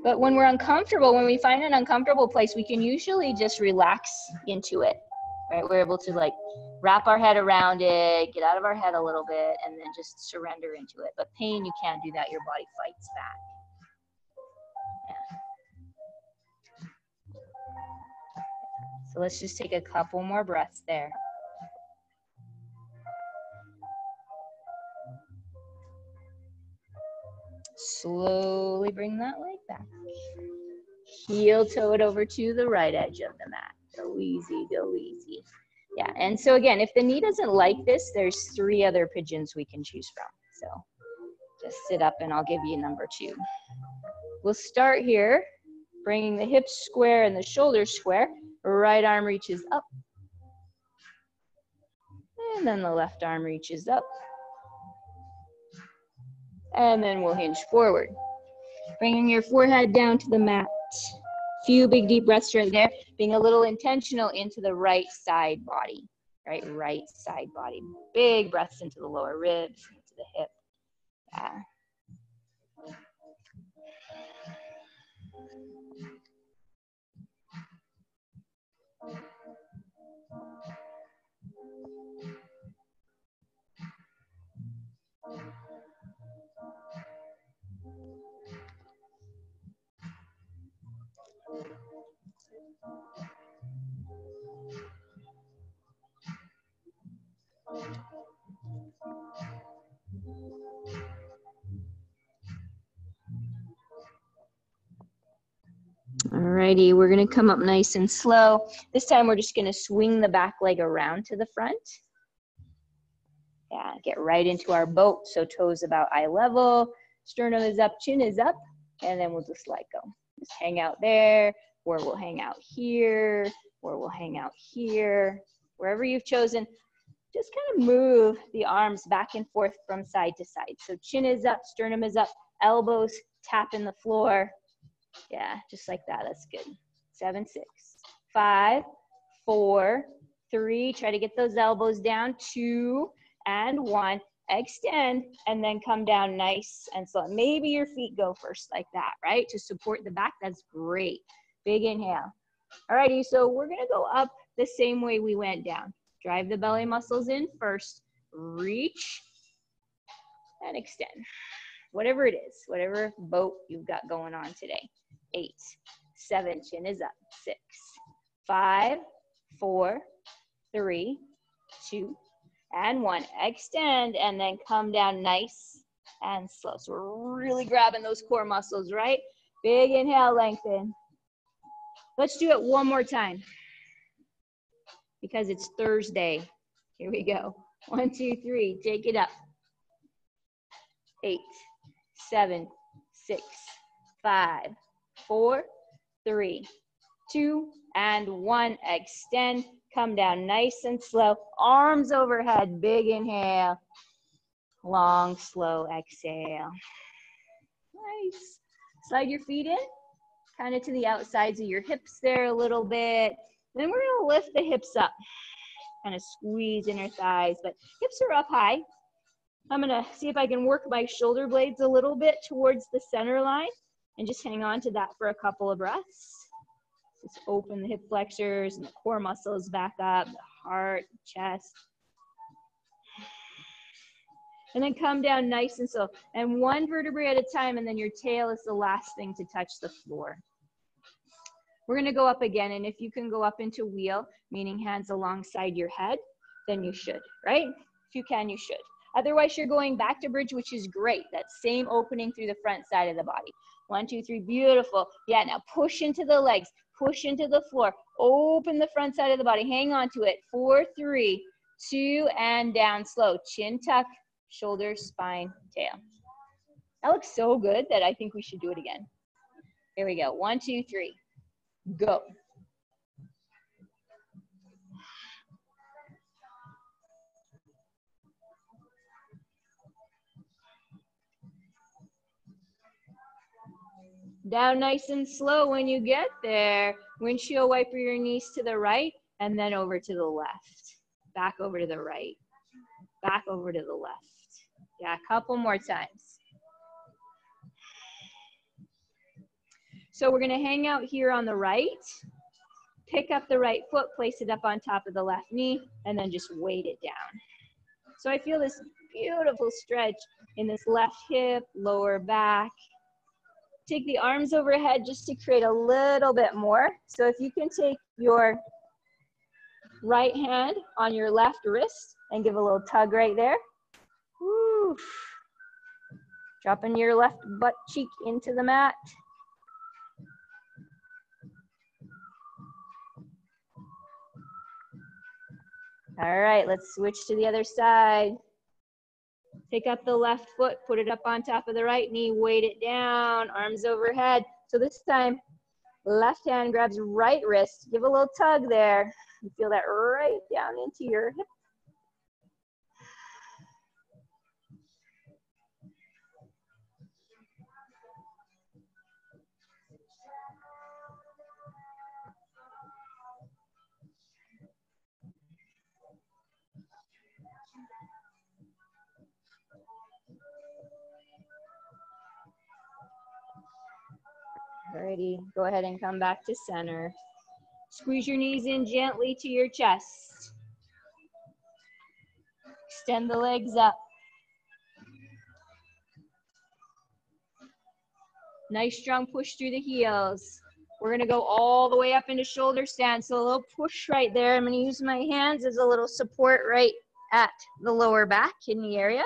But when we're uncomfortable, when we find an uncomfortable place, we can usually just relax into it, right? We're able to like wrap our head around it, get out of our head a little bit, and then just surrender into it. But pain, you can't do that. Your body fights back. Yeah. So let's just take a couple more breaths there. Slowly bring that leg back. Heel toe it over to the right edge of the mat. Go easy, go easy. Yeah, and so again, if the knee doesn't like this, there's 3 other pigeons we can choose from. So just sit up and I'll give you number 2. We'll start here, bringing the hips square and the shoulders square. Right arm reaches up. And then the left arm reaches up. And then we'll hinge forward. Bringing your forehead down to the mat. Few big deep breaths right there. Being a little intentional into the right side body, right? Right side body. Big breaths into the lower ribs, into the hip. Yeah. Alrighty, we're gonna come up nice and slow. This time we're just gonna swing the back leg around to the front. Yeah, get right into our boat. So toes about eye level, sternum is up, chin is up, and then we'll just let go. Just hang out there, or we'll hang out here, or we'll hang out here. Wherever you've chosen, just kind of move the arms back and forth from side to side. So chin is up, sternum is up, elbows tapping the floor. Yeah, just like that. That's good. 7, 6, 5, 4, 3. Try to get those elbows down. 2 and 1. Extend and then come down nice and slow. Maybe your feet go first like that, right? To support the back. That's great. Big inhale. Alrighty, so we're gonna go up the same way we went down. Drive the belly muscles in first. Reach and extend. Whatever it is, whatever boat you've got going on today. 8, 7, chin is up. 6, 5, 4, 3, 2, and 1. Extend and then come down nice and slow. So we're really grabbing those core muscles, right? Big inhale, lengthen. Let's do it one more time because it's Thursday. Here we go. 1, 2, 3, take it up. 8, 7, 6, 5, 4, 3, 2, and 1. Extend. Come down nice and slow. Arms overhead. Big inhale. Long, slow exhale. Nice. Slide your feet in, kind of to the outsides of your hips there a little bit. Then we're going to lift the hips up. kind of squeeze inner thighs, but hips are up high. I'm gonna see if I can work my shoulder blades a little bit towards the center line and just hang on to that for a couple of breaths. Just open the hip flexors and the core muscles back up, the heart, chest. And then come down nice and slow. And one vertebrae at a time, and then your tail is the last thing to touch the floor. We're gonna go up again, and if you can go up into wheel, meaning hands alongside your head, then you should, right? If you can, you should. Otherwise, you're going back to bridge, which is great. That same opening through the front side of the body. 1, 2, 3, beautiful. Yeah, now push into the legs, push into the floor, open the front side of the body, hang on to it. 4, 3, 2, and down slow. Chin tuck, shoulders, spine, tail. That looks so good that I think we should do it again. Here we go. 1, 2, 3, go. Down nice and slow when you get there. Windshield wiper your knees to the right and then over to the left. Back over to the right. Back over to the left. Yeah, a couple more times. So we're gonna hang out here on the right. Pick up the right foot, place it up on top of the left knee, and then just weight it down. So I feel this beautiful stretch in this left hip, lower back. Take the arms overhead just to create a little bit more. So if you can take your right hand on your left wrist and give a little tug right there. Woo. Dropping your left butt cheek into the mat. All right, let's switch to the other side. Pick up the left foot, put it up on top of the right knee, weight it down, arms overhead. So this time, left hand grabs right wrist. Give a little tug there. You feel that right down into your hip. Alrighty, go ahead and come back to center. Squeeze your knees in gently to your chest. Extend the legs up. Nice strong push through the heels. We're gonna go all the way up into shoulder stand. So a little push right there. I'm gonna use my hands as a little support right at the lower back, kidney area.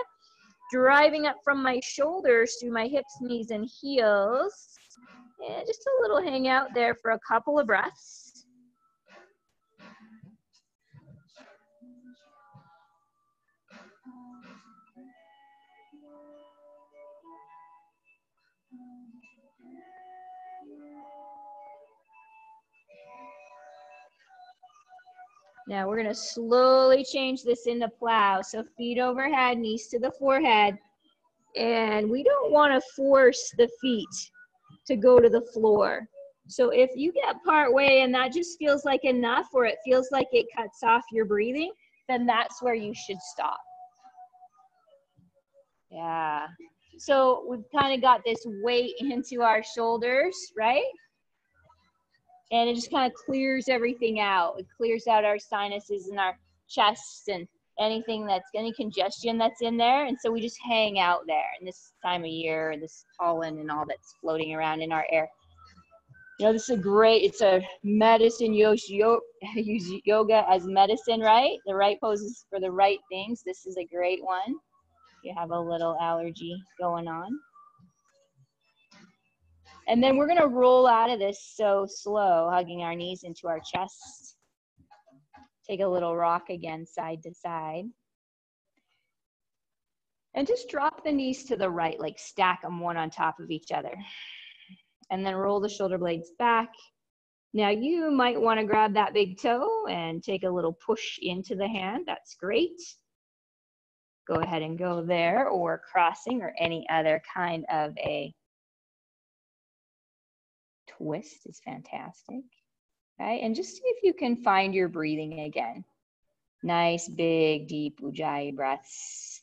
Driving up from my shoulders through my hips, knees, and heels. And just a little hang out there for a couple of breaths. Now we're gonna slowly change this into plow. So feet overhead, knees to the forehead. And we don't wanna force the feet to go to the floor. So if you get part way and that just feels like enough, or it feels like it cuts off your breathing, then that's where you should stop. Yeah. So we've kind of got this weight into our shoulders, right? And it just kind of clears everything out. It clears out our sinuses and our chest and anything that's, any congestion that's in there. And so we just hang out there in this time of year, this pollen and all that's floating around in our air. You know, this is a great, it's a medicine, use yoga as medicine, right? The right poses for the right things. This is a great one. You have a little allergy going on. And then we're gonna roll out of this so slow, hugging our knees into our chest. Take a little rock again, side to side. And just drop the knees to the right, like stack them one on top of each other. And then roll the shoulder blades back. Now you might wanna grab that big toe and take a little push into the hand. That's great. Go ahead and go there, or crossing, or any other kind of a twist is fantastic. Right? And just see if you can find your breathing again. Nice, big, deep Ujjayi breaths.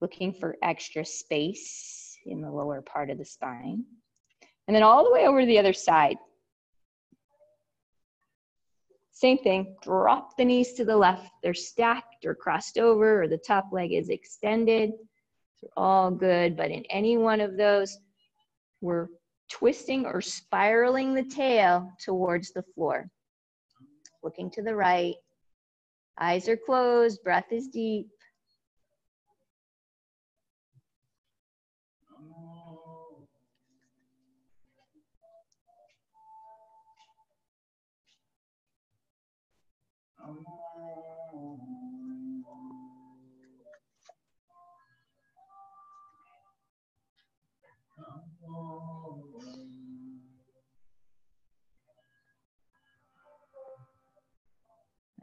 Looking for extra space in the lower part of the spine. And then all the way over to the other side. Same thing, drop the knees to the left. They're stacked or crossed over, or the top leg is extended. They're all good, but in any one of those, we're twisting or spiraling the tail towards the floor. Looking to the right, eyes are closed, breath is deep.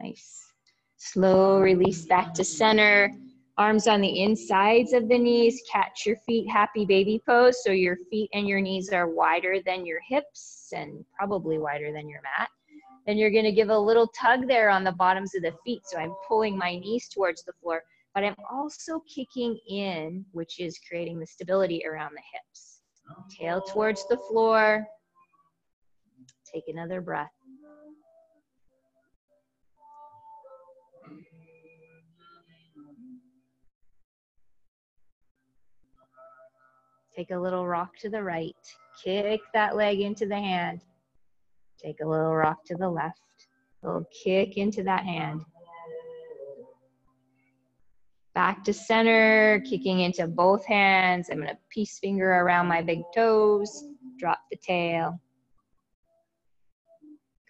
Nice. Slow release back to center. Arms on the insides of the knees. Catch your feet, happy baby pose. So your feet and your knees are wider than your hips and probably wider than your mat. Then you're going to give a little tug there on the bottoms of the feet. So I'm pulling my knees towards the floor, but I'm also kicking in, which is creating the stability around the hips. Tail towards the floor. Take another breath. Take a little rock to the right. Kick that leg into the hand. Take a little rock to the left. A little kick into that hand. Back to center, kicking into both hands. I'm going to peace finger around my big toes. Drop the tail.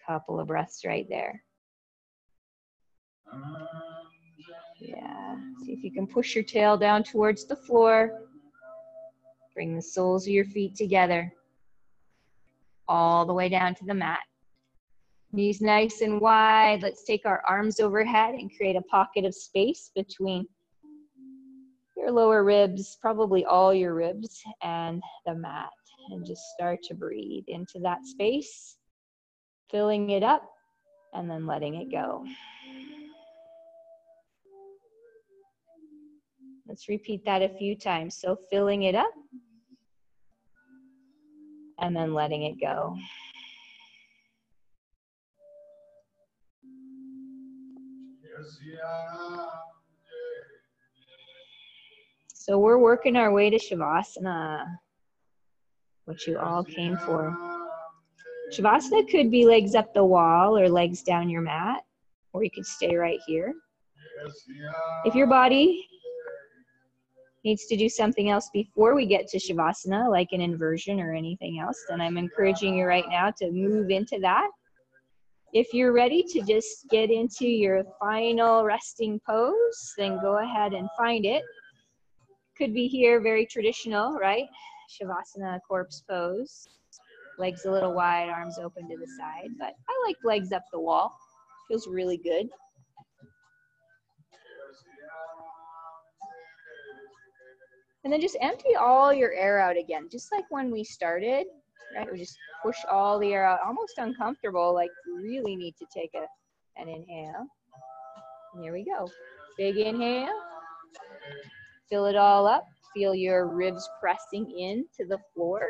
Couple of breaths right there. Yeah, see if you can push your tail down towards the floor. Bring the soles of your feet together. All the way down to the mat. Knees nice and wide. Let's take our arms overhead and create a pocket of space between your lower ribs, probably all your ribs, and the mat. And just start to breathe into that space, filling it up, and then letting it go. Let's repeat that a few times. So filling it up, and then letting it go. So we're working our way to Shavasana, what you all came for. Shavasana could be legs up the wall or legs down your mat, or you could stay right here. If your body needs to do something else before we get to Shavasana, like an inversion or anything else, then I'm encouraging you right now to move into that. If you're ready to just get into your final resting pose, then go ahead and find it. Could be here, very traditional, right? Shavasana corpse pose. Legs a little wide, arms open to the side, but I like legs up the wall. Feels really good. And then just empty all your air out again, just like when we started, right? We just push all the air out, almost uncomfortable, like really need to take an inhale. And here we go. Big inhale. Fill it all up. Feel your ribs pressing into the floor.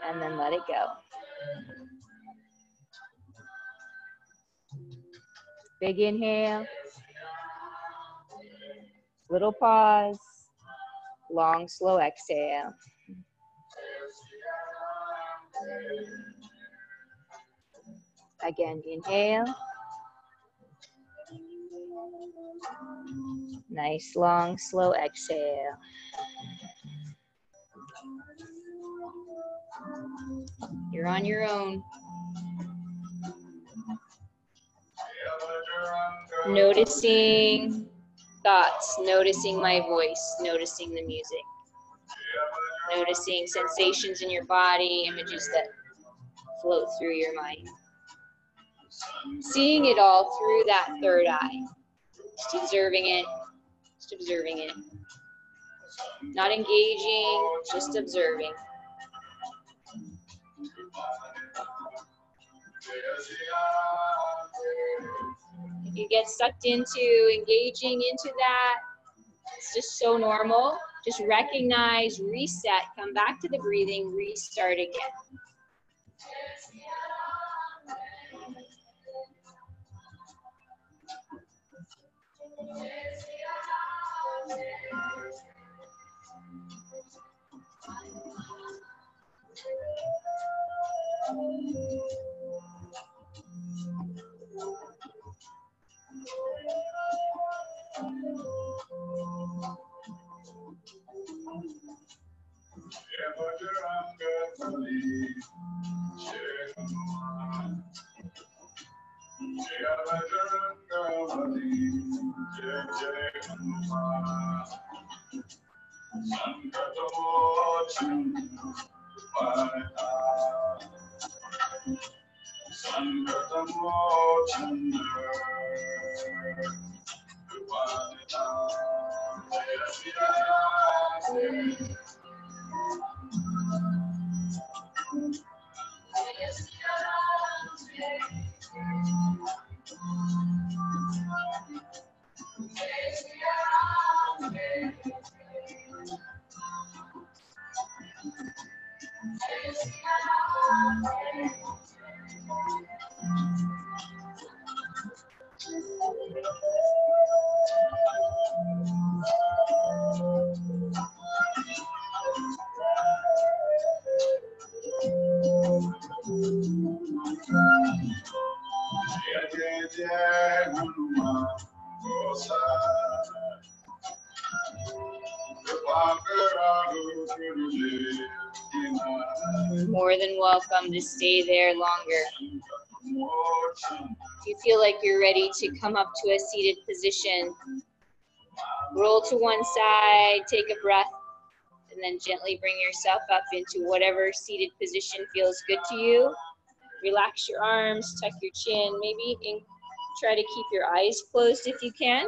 And then let it go. Big inhale. Little pause. Long, slow exhale. Again, inhale. Nice, long, slow exhale. You're on your own. Noticing thoughts, noticing my voice, noticing the music. Noticing sensations in your body, images that float through your mind. Seeing it all through that third eye. Just observing it, just observing it. Not engaging, just observing. You get sucked into engaging into that. It's just so normal. Just recognize, reset, come back to the breathing, restart again. More than welcome to stay there longer. If you feel like you're ready to come up to a seated position, roll to one side, take a breath, and then gently bring yourself up into whatever seated position feels good to you. Relax your arms, tuck your chin, maybe try to keep your eyes closed if you can.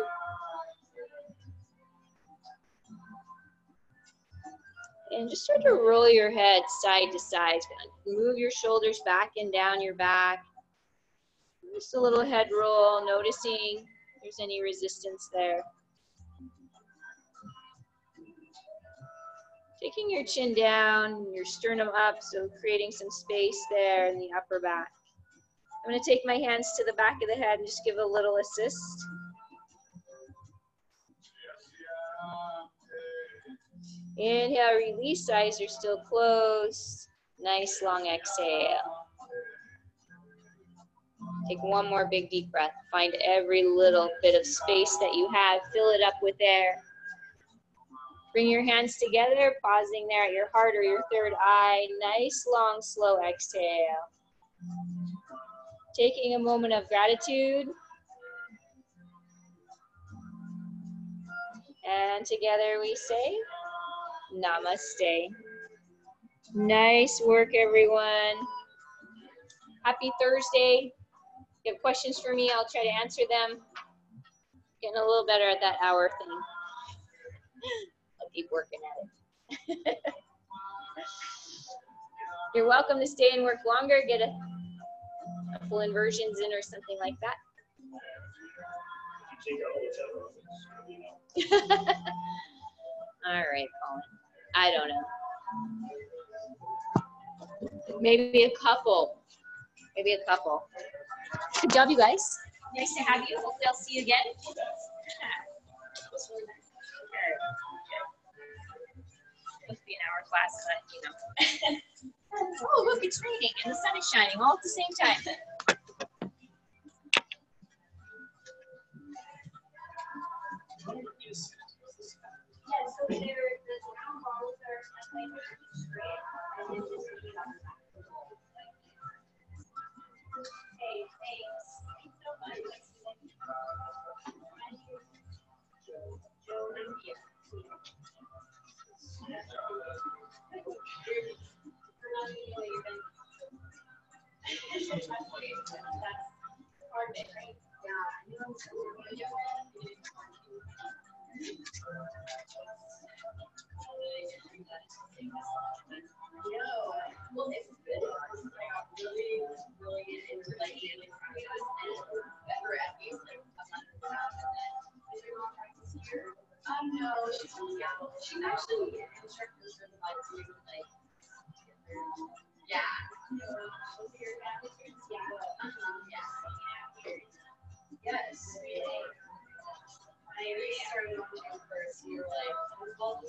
And just start to roll your head side to side. Move your shoulders back and down your back. Just a little head roll, noticing if there's any resistance there. Taking your chin down, your sternum up, so creating some space there in the upper back. I'm going to take my hands to the back of the head and just give a little assist. Inhale, release, eyes are still closed. Nice long exhale. Take one more big deep breath. Find every little bit of space that you have. Fill it up with air. Bring your hands together, pausing there at your heart or your third eye. Nice long slow exhale. Taking a moment of gratitude. And together we say, Namaste. Nice work, everyone. Happy Thursday. If you have questions for me, I'll try to answer them. Getting a little better at that hour thing. I'll keep working at it. You're welcome to stay and work longer, get a couple inversions in or something like that. All right, Colin. I don't know. Maybe a couple. Maybe a couple. Good job, you guys. Nice to have you. Hopefully I'll see you again. Must be an hour class, but you know. Oh, look, it's raining and the sun is shining all at the same time. Yeah, so the round balls are Hey, thanks. Thanks so much. Well, this is good. I got really into like better at music. She's actually instructors for the lights, like, yeah. Yes. I really started watching first. You're like, well,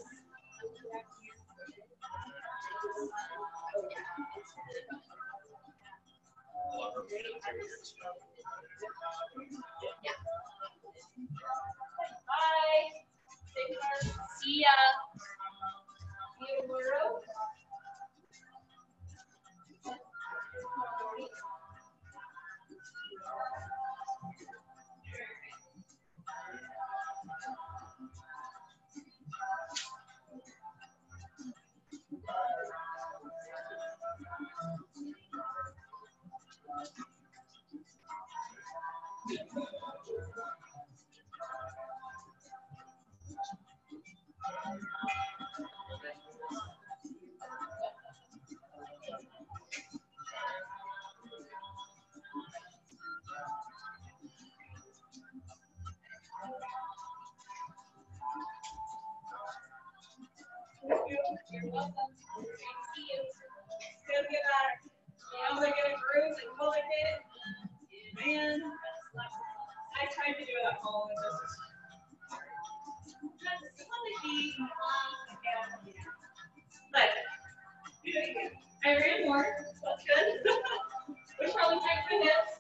yeah. Bye. See ya. See you tomorrow. You're welcome. See you. Good to get back. I was like in a groove and pull it in. Man, I tried to do it at home and just want to be but I ran more. That's good. Which probably check for hips.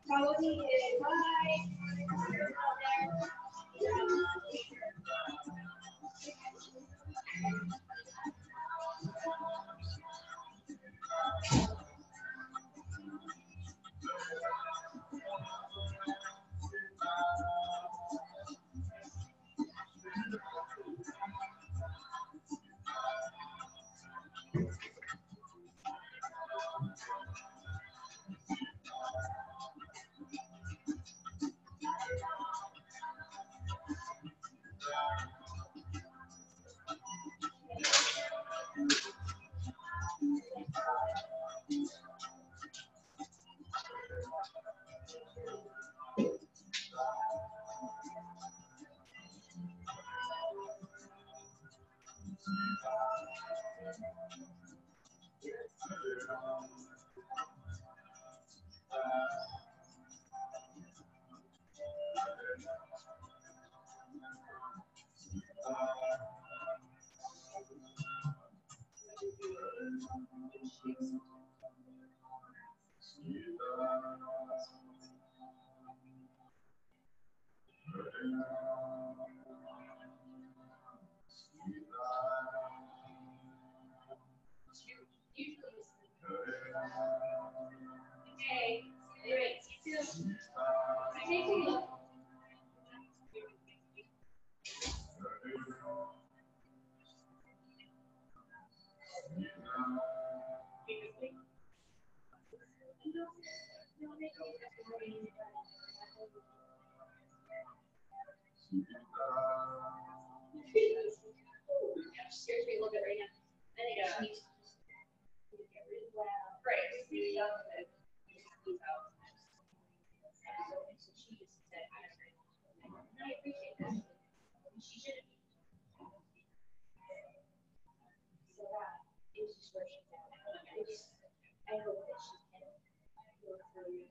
Probably is bye. Okay, great. See you soon. Take a look. Scares me a little bit right now. I think I need to get rid of that. Right. So she just said, I appreciate that. She should have. So that is just where she's at. I hope that she can work through.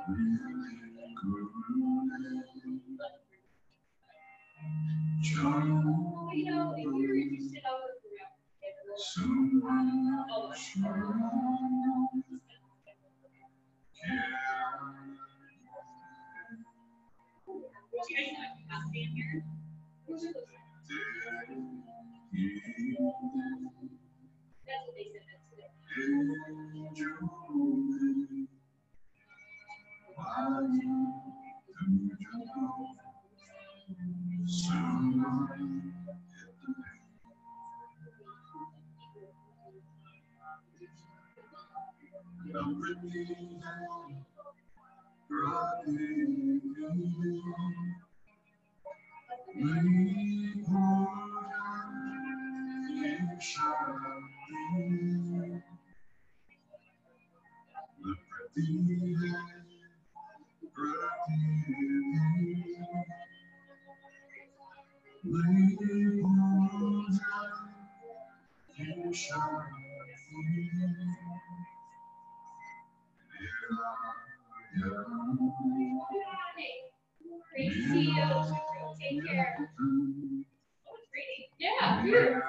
You know, if you're interested, I'll go through it. That's what they said. Great to see you. Take care. Oh, it's raining. Yeah, here.